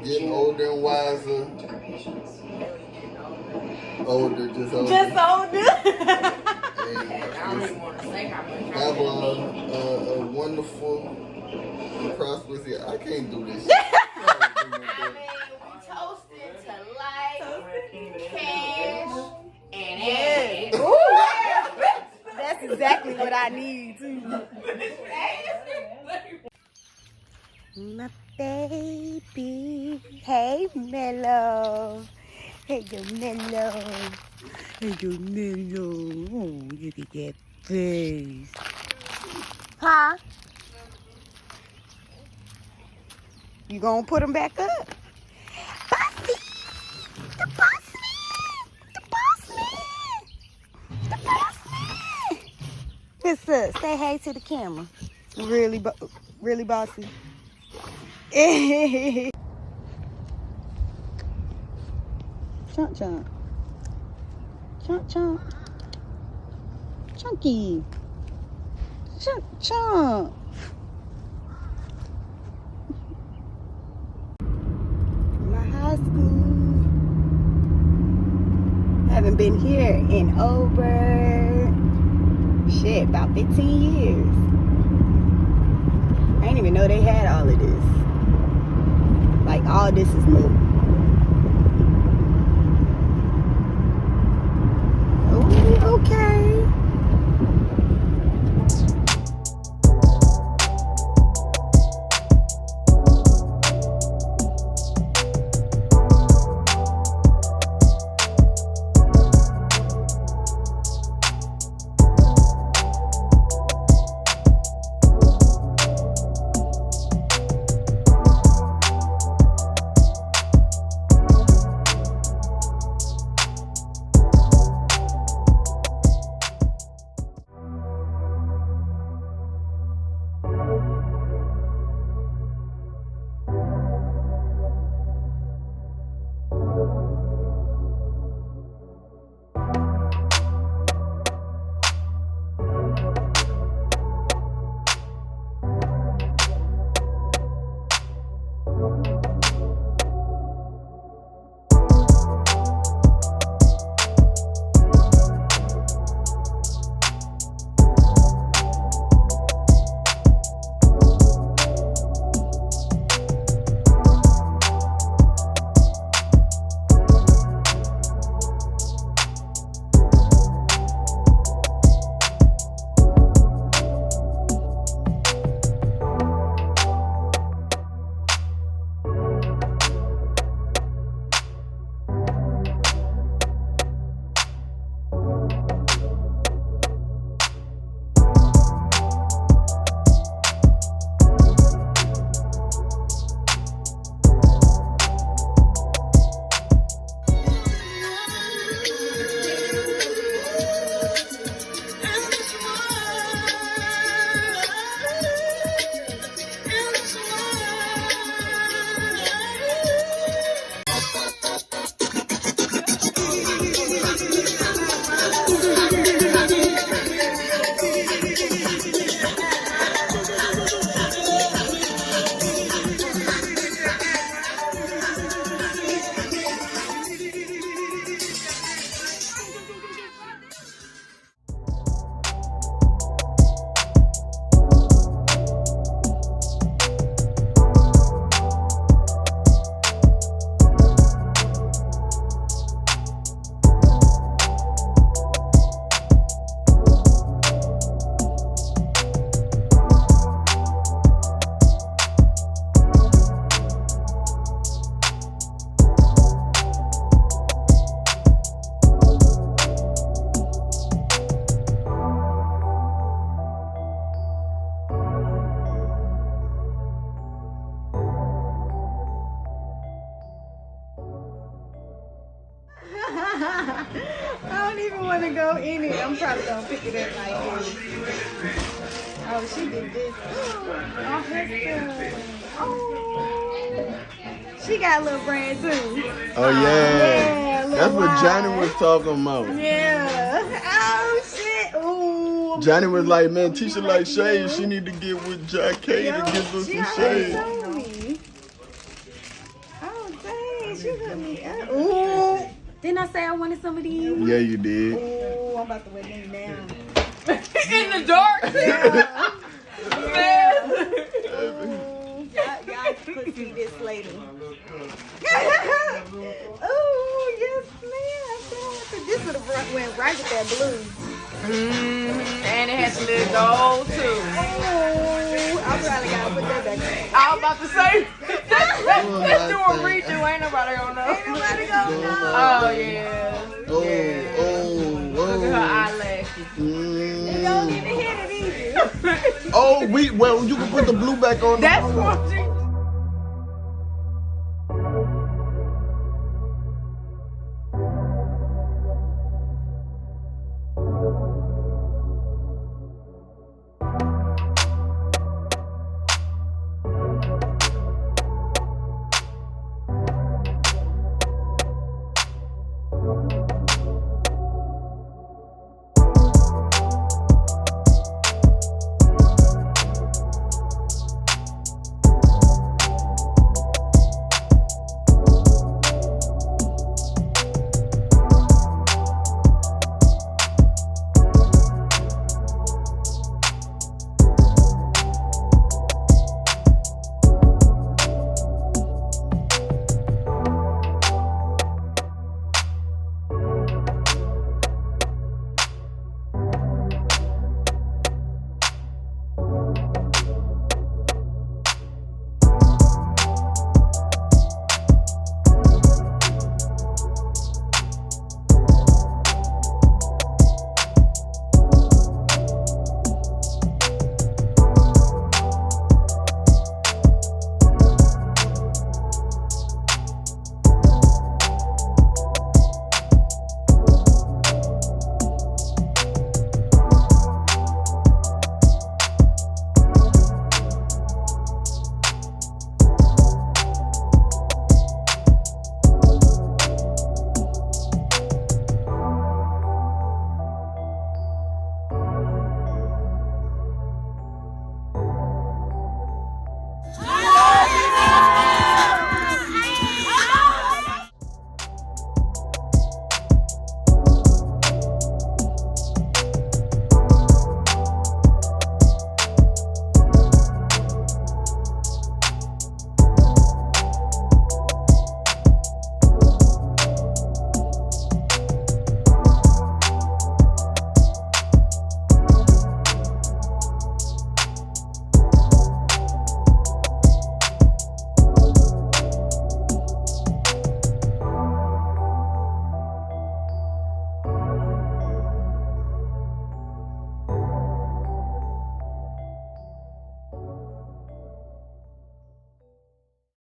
Getting older and wiser. Took our patience. Older, just older. Just older. Have a wonderful and prosperous year. I can't do this. Toasted to life, cash, and yes. That's exactly what I need too. My baby, hey Mellow, hey yo Mellow, hey yo Mellow. Oh, look at that face. Huh? You gonna put them back up? Bossy! The boss man! The boss man! The boss man! What's up? Say hey to the camera. Really bossy. Chomp chomp. Chomp chomp. Chunky. Chomp chomp. My high school. Haven't been here in over about 15 years. I didn't even know they had all of this. Like, all this is new. Oh, okay. go in it. I'm probably gonna pick it up like this. Oh, she did this. Oh, that's good. Oh, she got a little brand too. Oh yeah. little That's what Johnny wine. was talking about. Yeah. Oh shit. Ooh. Johnny was like, man, Tisha like shade. She need to get with Jack K to give her She some already shade. told me. Oh dang, she hooked me up. Ooh. Didn't I say I wanted some of these? Yeah, you did. Ooh, I'm about to wear them now. In the dark. Yeah. Man. Ooh, y'all could see this later. Ooh, yes, ma'am. This would have went right with that blue. And it has a little gold too. Ooh, I probably gotta put that back in. I was about to say, let's do a redo. Ain't nobody gonna know. Ain't nobody gonna know. Oh yeah. Oh, Yeah. oh, Look at her oh. eyelashes. You don't need to hit it either. Oh, well, you can put the blue back on. That's what